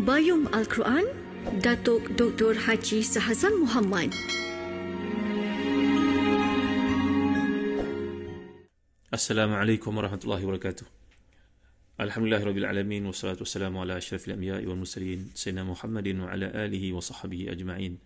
Bayum Al-Quran, Datuk Dr. Haji Shahzan Muhammad. Assalamualaikum warahmatullahi wabarakatuh. Alhamdulillahirabbil alamin wassalatu wassalamu ala asyrafil anbiya'i wal mursalin sayyidina Muhammadin wa ala alihi wa sahbihi ajma'in.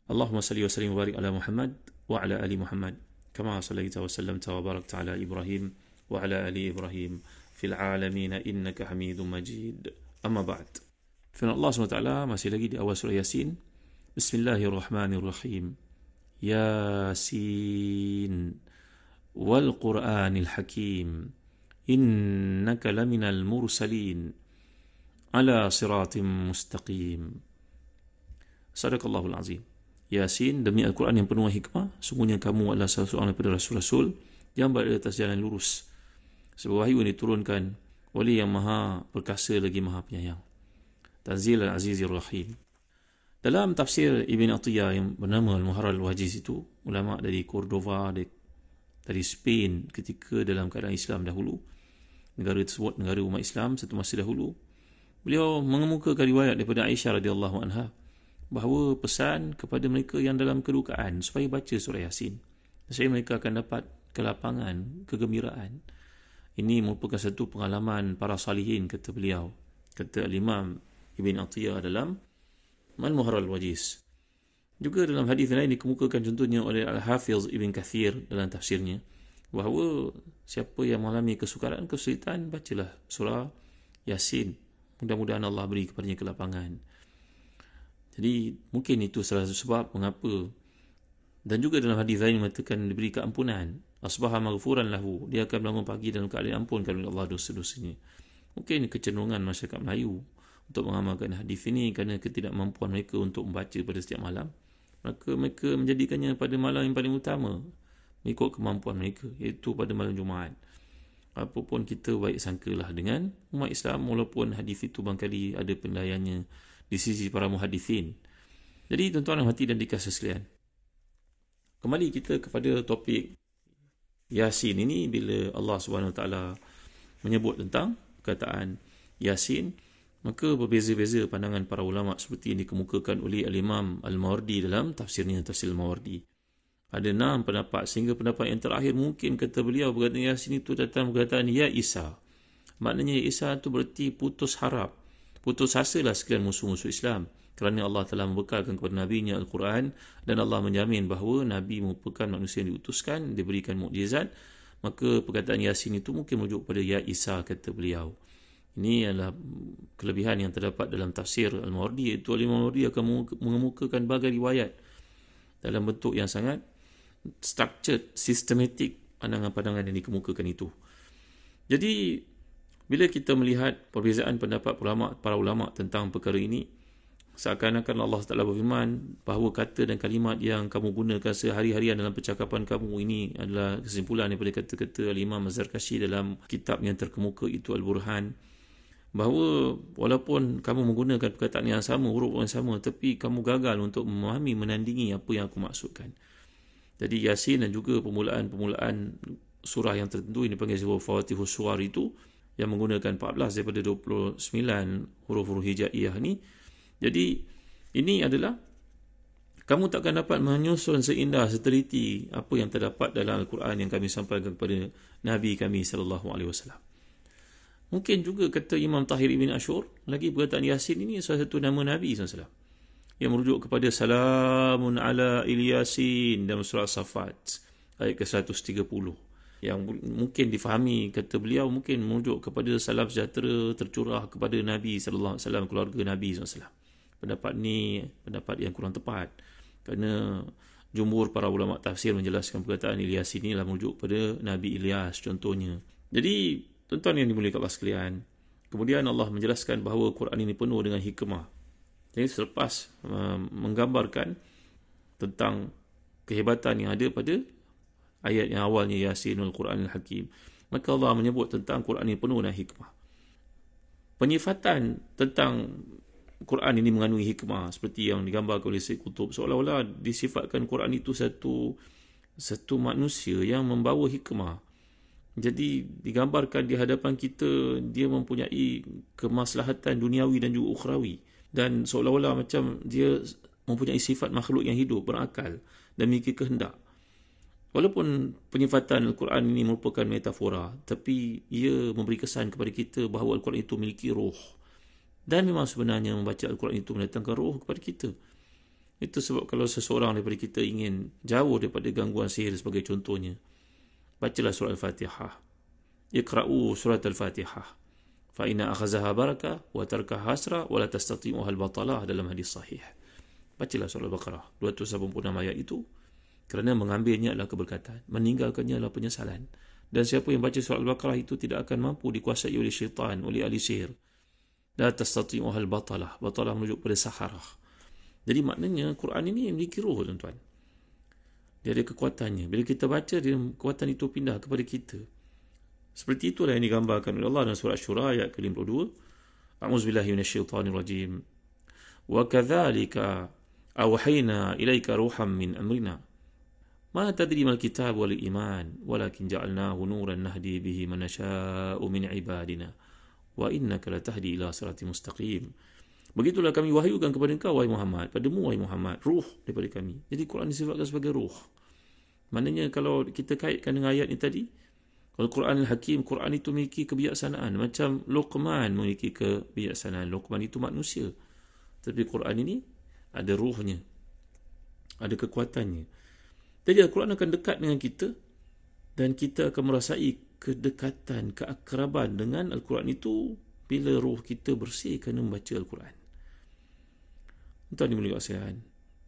Allahumma salli wa sallim wa barik ala Muhammad wa ala ali Muhammad kama sallaita wa sallamta wa barakta ala Ibrahim wa ala ali Ibrahim fil alamin innaka Hamidum Majid. Amma ba'd. Firman Allah SWT masih lagi di awal surah Yasin. Bismillahirrahmanirrahim. Yasin wal Qur'anil Hakim. Innaka laminal mursalin ala siratim mustaqim. Sadaqallahul azim. Yasin, demi Al-Quran yang penuh hikmah, sungguhnya kamu adalah salah seorang daripada rasul-rasul yang berada atas jalan lurus. Sebab wahyu yang diturunkan oleh yang maha perkasa lagi maha penyayang. Tanzil Al-Azizir Rahim. Dalam tafsir Ibn Atiyah yang bernama Al-Muharrar Al-Wajiz itu, ulama dari Cordova, dari Spain ketika dalam keadaan Islam dahulu, negara tersebut negara umat Islam satu masa dahulu, beliau mengemukakan riwayat daripada Aisyah radhiyallahu anha bahawa pesan kepada mereka yang dalam kedukaan supaya baca surah Yasin, supaya mereka akan dapat kelapangan, kegembiraan. Ini merupakan satu pengalaman para salihin, kata beliau, kata Al-Imam Ibn Atiyah dalam Al-Muharrar Al-Wajiz. Juga dalam hadis lain dikemukakan contohnya oleh Al-Hafiz Ibn Kathir dalam tafsirnya, bahawa siapa yang mengalami kesukaran, kesulitan, bacalah surah Yasin. Mudah-mudahan Allah beri kepadanya kelapangan. Jadi mungkin itu salah satu sebab mengapa. Dan juga dalam hadis lain mengatakan diberi keampunan. Asbaha maghfuran lahu. Dia akan bangun pagi dalam keadaan ampunkan oleh Allah dosa-dosanya. Mungkin kecenderungan masyarakat Melayu untuk mengamalkan hadis ini kerana ketidakmampuan mereka untuk membaca pada setiap malam. Maka mereka menjadikannya pada malam yang paling utama mengikut kemampuan mereka, iaitu pada malam Jumaat. Apapun kita baik sangkalah dengan umat Islam, walaupun hadis itu barangkali ada penilaiannya di sisi para muhadithin. Jadi tuan-tuan yang hati dan dikasih sekalian, kembali kita kepada topik Yasin ini. Bila Allah SWT menyebut tentang perkataan Yasin, maka berbeza-beza pandangan para ulama seperti yang dikemukakan oleh Al-Imam Al-Mawardi dalam tafsirnya, Tafsir Al-Mawardi. Ada 6 pendapat, sehingga pendapat yang terakhir mungkin kata beliau perkataan Yasin itu datang perkataan Ya Isa. Maknanya Ya Isa itu berarti putus harap, putus asalah sekalian musuh-musuh Islam, kerana Allah telah membekalkan kepada Nabi-Nya Al-Quran, dan Allah menjamin bahawa Nabi merupakan manusia yang diutuskan, diberikan mukjizat. Maka perkataan Yasin itu mungkin merujuk pada Ya Isa, kata beliau. Ini adalah kelebihan yang terdapat dalam tafsir Al-Mawardi, iaitu Al-Mawardi akan mengemukakan berbagai riwayat dalam bentuk yang sangat structured, systematic, pandangan-pandangan yang dikemukakan itu. Jadi bila kita melihat perbezaan pendapat para ulama tentang perkara ini, seakan-akan Allah Taala berfirman bahawa kata dan kalimat yang kamu gunakan sehari-harian dalam percakapan kamu ini adalah kesimpulan daripada kata-kata Al-Imam Az-Zarkashi dalam kitab yang terkemuka itu Al-Burhan, bahawa walaupun kamu menggunakan perkataan yang sama, huruf yang sama, tapi kamu gagal untuk memahami, menandingi apa yang aku maksudkan. Jadi Yasin dan juga permulaan surah yang tertentu ini dipanggil surah Fawatihus Suwar itu, yang menggunakan 14 daripada 29 huruf-huruf hijaiyah ni. Jadi ini adalah, kamu takkan dapat menyusun seindah, seteliti apa yang terdapat dalam Al-Quran yang kami sampaikan kepada Nabi kami SAW. Mungkin juga kata Imam Tahir Ibn Ashur, lagi perkataan Yasin ini salah satu nama Nabi SAW, yang merujuk kepada Salamun ala Ilyasin dalam surah Safat ayat ke-130, yang mungkin difahami, kata beliau, mungkin merujuk kepada salam sejahtera tercurah kepada Nabi SAW, keluarga Nabi SAW. Pendapat ni pendapat yang kurang tepat, kerana jumhur para ulama tafsir menjelaskan perkataan Ilyas ini adalah merujuk pada Nabi Ilyas contohnya. Jadi tuan-tuan yang dimuliakan Allah sekalian, kemudian Allah menjelaskan bahawa Quran ini penuh dengan hikmah. Jadi selepas menggambarkan tentang kehebatan yang ada pada ayat yang awalnya Yasinul Quranil Hakim, maka Allah menyebut tentang Quran ini penuh dengan hikmah. Penyifatan tentang Quran ini mengandungi hikmah seperti yang digambarkan oleh Syed Qutb, seolah-olah disifatkan Quran itu satu manusia yang membawa hikmah, Jadi digambarkan di hadapan kita dia mempunyai kemaslahatan duniawi dan juga ukhrawi, dan seolah-olah macam dia mempunyai sifat makhluk yang hidup, berakal dan memiliki kehendak. Walaupun penyifatan Al-Quran ini merupakan metafora, tapi ia memberi kesan kepada kita bahawa Al-Quran itu memiliki roh. Dan memang sebenarnya membaca Al-Quran itu mendatangkan roh kepada kita. Itu sebab kalau seseorang daripada kita ingin jauh daripada gangguan sihir sebagai contohnya, bacalah surah Al-Fatihah. Iqra'u surat Al-Fatihah. Fa inna akhazaha barakah wa tarkaha hasra wa la tastati'uha al-batalah, dalam hadis sahih. Bacalah surah Al-Baqarah 286 ayat itu, kerana mengambilnya adalah keberkatan, meninggalkannya adalah penyesalan. Dan siapa yang baca surah Al-Baqarah itu tidak akan mampu dikuasai oleh syaitan, oleh ahli sihir. La tastati'uha al-batalah. Batalah merujuk pada saharah. Jadi maknanya Quran ini memiliki roh, tuan-tuan. Dia ada kekuatannya. Bila kita baca, dia kekuatan itu pindah kepada kita. Seperti itulah yang digambarkan oleh Allah dalam surah Asy-Syura ayat ke-52. A'udzubillahi minasyaitonirrajim. Wa kadzalika awhayna ilaika ruham min amrina. Ma tadri mal kitab wal iman, walakin ja'alnahu nuran nahdi bihi man nasha'u min ibadina. Wa innaka latahdi ila siratin mustaqim. Begitulah kami wahyukan kepada engkau, wahai Muhammad, padamu, wahai Muhammad, ruh daripada kami. Jadi Quran disifatkan sebagai ruh. Maknanya kalau kita kaitkan dengan ayat ini tadi, Al-Quran Al-Hakim, Quran itu memiliki kebijaksanaan. Macam Luqman memiliki kebijaksanaan. Luqman itu manusia. Tapi Quran ini ada ruhnya, ada kekuatannya. Jadi Al-Quran akan dekat dengan kita, dan kita akan merasai kedekatan, keakraban dengan Al-Quran itu bila ruh kita bersih kerana membaca Al-Quran. Tuan dimulai kasihan.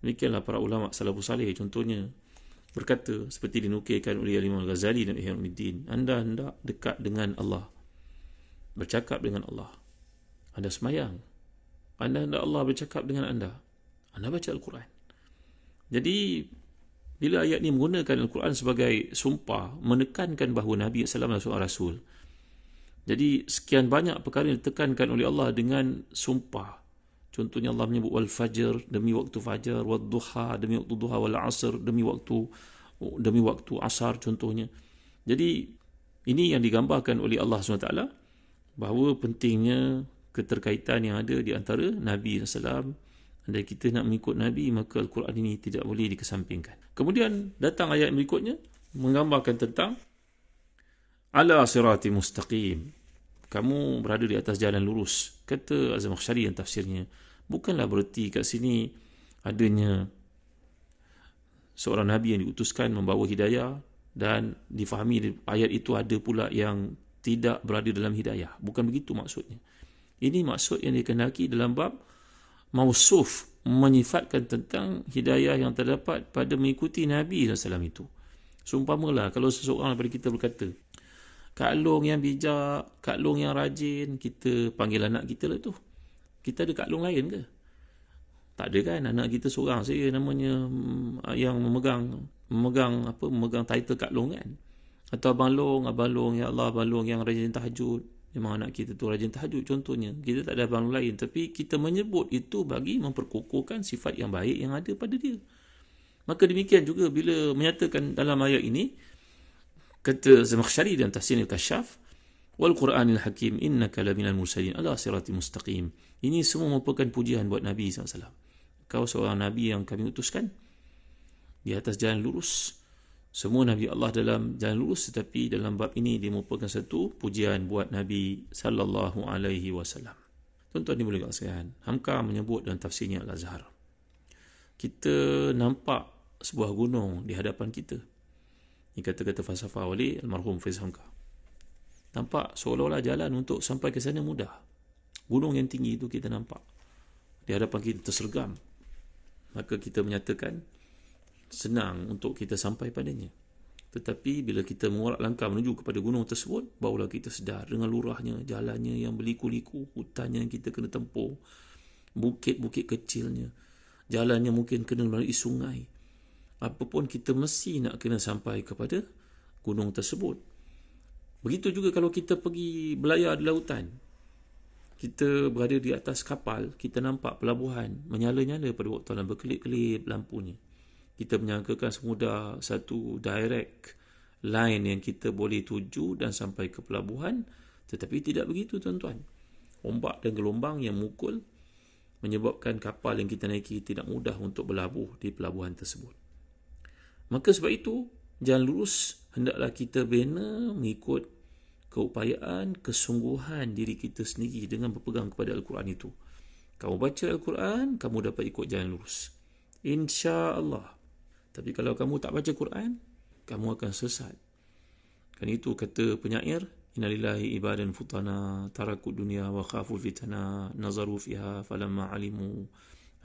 Demikianlah para ulama salafus salih contohnya berkata, seperti dinukilkan oleh Imam Al-Ghazali dan Ihya Ulumuddin, anda hendak dekat dengan Allah, bercakap dengan Allah, anda semayang, anda hendak Allah bercakap dengan anda baca Al-Quran. Jadi bila ayat ini menggunakan Al-Quran sebagai sumpah, menekankan bahawa Nabi SAW adalah seorang Rasul. Jadi sekian banyak perkara yang ditekankan oleh Allah dengan sumpah. Contohnya Allah menyebut wal fajr, demi waktu fajar, wal duha, demi waktu duha, wal asr, demi waktu asar contohnya. Jadi ini yang digambarkan oleh Allah SWT, bahawa pentingnya keterkaitan yang ada di antara Nabi SAW. Dan kita nak mengikut Nabi, maka Al-Quran ini tidak boleh dikesampingkan. Kemudian datang ayat berikutnya menggambarkan tentang ala sirati mustaqim, kamu berada di atas jalan lurus. Kata Az-Zamakhsyari yang tafsirnya, bukanlah bererti kat sini adanya seorang Nabi yang diutuskan membawa hidayah, dan difahami ayat itu ada pula yang tidak berada dalam hidayah. Bukan begitu maksudnya. Ini maksud yang dikehendaki dalam bab mausuf, menyifatkan tentang hidayah yang terdapat pada mengikuti Nabi SAW itu. Seumpamalah kalau seseorang daripada kita berkata, Kak Long yang bijak, Kak Long yang rajin, kita panggil anak kita lah tu. Kita ada Kak Long lain ke? Tak ada kan? Anak kita seorang saja namanya yang memegang title Kak Long kan? Atau Abang Long, ya Allah, Abang Long yang rajin tahajud. Memang anak kita tu rajin tahajud contohnya. Kita tak ada Abang Long lain, tapi kita menyebut itu bagi memperkukuhkan sifat yang baik yang ada pada dia. Maka demikian juga bila menyatakan dalam ayat ini, kata Zamakhsyari dan Tahsin Al-Kashaf, wal Quranil Hakim innaka laminal mursalin ala siratim mustaqim. Ini semua merupakan pujian buat Nabi SAW. Kau seorang Nabi yang kami utuskan di atas jalan lurus. Semua Nabi Allah dalam jalan lurus, tetapi dalam bab ini dia merupakan satu pujian buat Nabi sallallahu alaihi wasallam. Tuan-tuan dimulakan sekalian, Hamka menyebut dalam tafsirnya Al-Azhar, kita nampak sebuah gunung di hadapan kita. Ini kata-kata falsafah oleh almarhum Faiz Hamka. Nampak seolah-olah jalan untuk sampai ke sana mudah. Gunung yang tinggi itu kita nampak di hadapan kita, tersergam. Maka kita menyatakan senang untuk kita sampai padanya. Tetapi bila kita mengorak langkah menuju kepada gunung tersebut, barulah kita sedar dengan lurahnya, jalannya yang berliku-liku, hutannya yang kita kena tempuh, bukit-bukit kecilnya, jalannya mungkin kena melalui sungai. Apapun kita mesti nak kena sampai kepada gunung tersebut. Begitu juga kalau kita pergi belayar di lautan. Kita berada di atas kapal, kita nampak pelabuhan menyala-nyala pada waktu dalam berkelip-kelip lampunya. Kita menyangkakan semudah satu direct lain yang kita boleh tuju dan sampai ke pelabuhan. Tetapi tidak begitu, tuan-tuan. Ombak dan gelombang yang mukul menyebabkan kapal yang kita naiki tidak mudah untuk berlabuh di pelabuhan tersebut. Maka sebab itu, jalan lurus hendaklah kita bina mengikut keupayaan, kesungguhan diri kita sendiri dengan berpegang kepada Al-Quran itu. Kamu baca Al-Quran, kamu dapat ikut jalan lurus, insya-Allah. Tapi kalau kamu tak baca Quran, kamu akan sesat. Kan itu kata penyair, innalillahi ibadan futana tarakud dunya wa khafu fitana nazaru fiha falamma alimu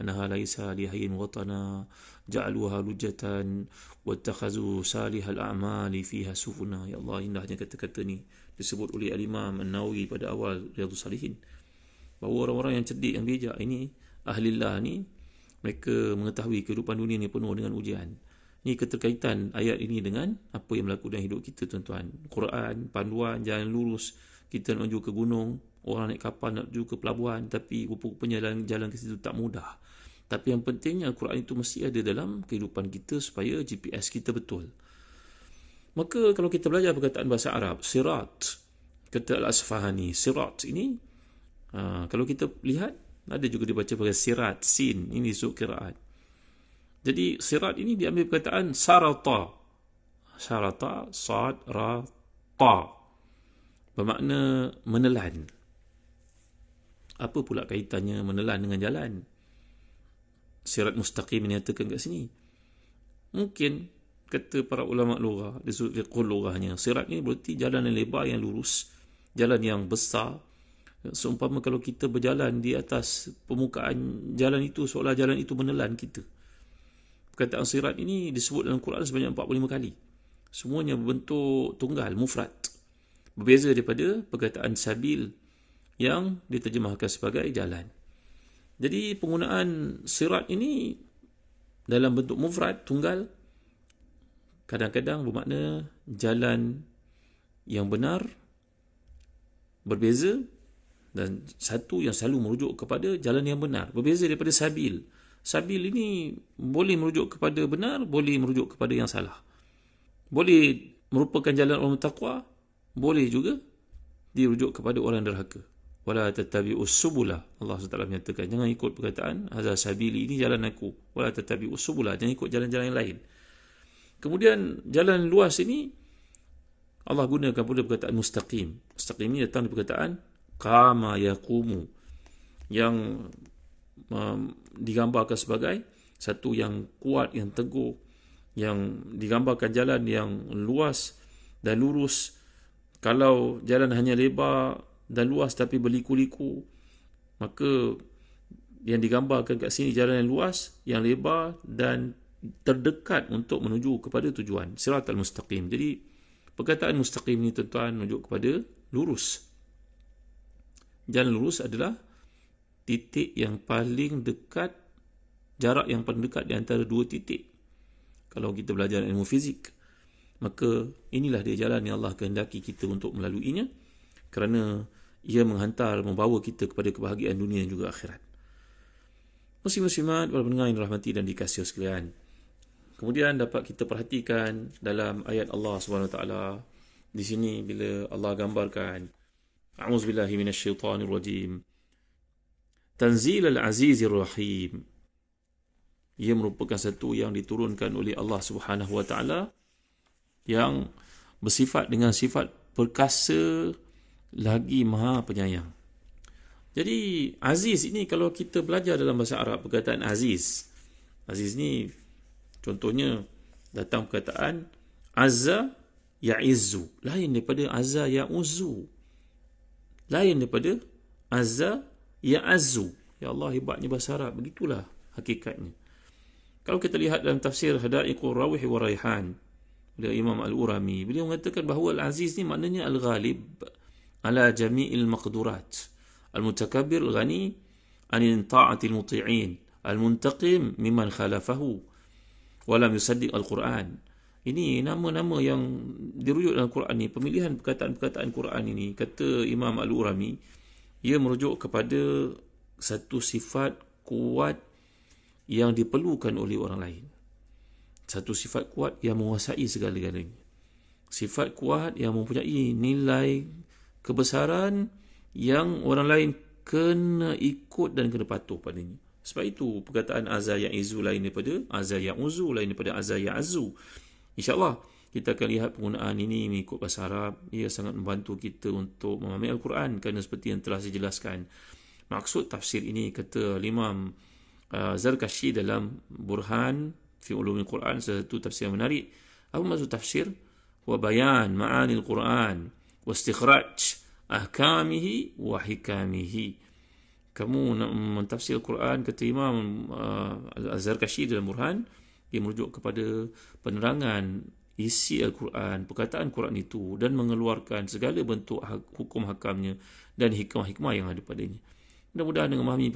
annaha laisa lihayyin watana ja'aluha lujatan wattakhazu salihal a'mali fiha sufuna. Ya Allah, indahnya kata-kata ni disebut oleh Al-Imam An-Nawawi pada awal Riyadhus Salihin, bahawa orang-orang yang cerdik, yang bijak ini, ahlillah ni, mereka mengetahui kehidupan dunia ni penuh dengan ujian. Ini keterkaitan ayat ini dengan apa yang berlaku dalam hidup kita, tuan-tuan. Quran, panduan, jalan lurus. Kita nak menuju ke gunung, orang naik kapal nak menuju ke pelabuhan, tapi rupa-rupanya jalan ke situ tak mudah. Tapi yang pentingnya Al-Quran itu mesti ada dalam kehidupan kita supaya GPS kita betul. Maka kalau kita belajar perkataan bahasa Arab, sirat, kata Al-Asfahani, sirat ini, kalau kita lihat, ada juga dibaca pakai sirat, sin, ini sub qiraat. Jadi sirat ini diambil perkataan sarata. Sarata, sad, ra, ta. Bermakna menelan. Apa pula kaitannya menelan dengan jalan? Sirat mustaqim menyatakan kat sini. Mungkin kata para ulama lughah, disebut fiqh lughahnya, sirat ni berarti jalan yang lebar, yang lurus, jalan yang besar. Seumpama kalau kita berjalan di atas permukaan jalan itu, seolah jalan itu menelan kita. Perkataan sirat ini disebut dalam Quran sebanyak 45 kali. Semuanya berbentuk tunggal, mufrad. Berbeza daripada perkataan sabil yang diterjemahkan sebagai jalan. Jadi penggunaan sirat ini dalam bentuk mufrad, tunggal, kadang-kadang bermakna jalan yang benar, berbeza, dan satu yang selalu merujuk kepada jalan yang benar, berbeza daripada sabil. Sabil ini boleh merujuk kepada benar, boleh merujuk kepada yang salah. Boleh merupakan jalan orang bertakwa, boleh juga dirujuk kepada orang derhaka. Wala tattabi'us subula. Allah SWT menyatakan, jangan ikut perkataan hadza sabili, ini jalan aku. Wala tattabi'us subula, jangan ikut jalan-jalan yang lain. Kemudian jalan luas ini Allah gunakan pula perkataan mustaqim. Mustaqim ini datang dari perkataan qama yaqumu, yang digambarkan sebagai satu yang kuat, yang teguh, yang digambarkan jalan yang luas dan lurus. Kalau jalan hanya lebar dan luas tapi berliku-liku, maka yang digambarkan kat sini jalan yang luas, yang lebar dan terdekat untuk menuju kepada tujuan, siratal mustaqim. Jadi perkataan mustaqim ni, tuan-tuan, menuju kepada lurus. Jalan lurus adalah titik yang paling dekat, jarak yang paling dekat di antara dua titik. Kalau kita belajar ilmu fizik, maka inilah dia jalan yang Allah kehendaki kita untuk melaluinya, kerana ia menghantar, membawa kita kepada kebahagiaan dunia dan juga akhirat. Muslim-muslimat, para pendengar yang dirahmati dan dikasihi sekalian, kemudian dapat kita perhatikan dalam ayat Allah SWT di sini, bila Allah gambarkan, a'udzubillahi minasyaitanirrajim, Tanzilal Azizir Rahim, ia merupakan satu yang diturunkan oleh Allah Subhanahu Wa Taala, yang bersifat dengan sifat perkasa lagi maha penyayang. Jadi aziz ini, kalau kita belajar dalam bahasa Arab, perkataan aziz, aziz ni contohnya datang perkataan azza ya'izzu, lain daripada azza ya'uzzu, lain daripada azza ya'azzu. Ya Allah, hebatnya bahasa Arab, begitulah hakikatnya. Kalau kita lihat dalam tafsir Hadaiqur Rawih wa Raihan oleh Imam Al-Urami, beliau mengatakan bahawa Al-Aziz ni maknanya Al-Ghalib ala jami'il maqdurat, Al-Mutakabbir ghani anil ta'atil muti'in, Al-Muntaqim mimman khalafahu wa lam yusaddiq Al-Quran. Ini nama-nama yang dirujuk dalam Quran ni, pemilihan perkataan-perkataan Quran ini, kata Imam Al-Urami, ia merujuk kepada satu sifat kuat yang diperlukan oleh orang lain. Satu sifat kuat yang menguasai segala-galanya. Sifat kuat yang mempunyai nilai kebesaran yang orang lain kena ikut dan kena patuh padanya. Sebab itu perkataan azza ya'izu lain daripada azza ya'uzu, lain daripada azza ya'azu. InsyaAllah kita akan lihat penggunaan ini mengikut bahasa Arab. Ia sangat membantu kita untuk memahami Al-Quran, kerana seperti yang telah saya jelaskan, maksud tafsir ini, kata Imam Zarkashi dalam Burhan fi Ulumil Quran, satu tafsir yang menarik. Apa maksud tafsir? Wa bayan ma'anil Quran wa istikhraj ahkamihi wa hikamihi. Kamu nak mentafsir Al-Quran, kata Imam Zarkashi dalam Burhan, dia merujuk kepada penerangan isi Al-Quran, perkataan Quran itu, dan mengeluarkan segala bentuk hukum hakamnya dan hikmah-hikmah yang ada padanya. Mudah-mudahan dengan memahami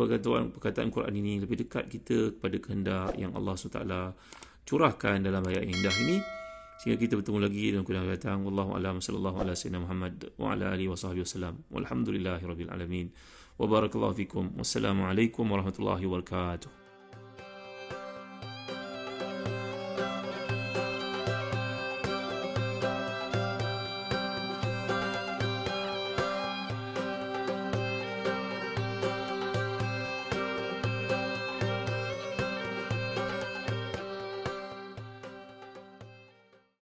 perkataan Quran ini, lebih dekat kita kepada kehendak yang Allah SWT curahkan dalam ayat yang indah ini, sehingga kita bertemu lagi dalam kuliah akan datang. Wallahu a'lam, sallallahu ala sayyidina Muhammad wa ala alihi wa sahbihi wasallam. Walhamdulillahi rabbil alamin. Wa barakallahu fikum. Wassalamualaikum warahmatullahi wabarakatuh.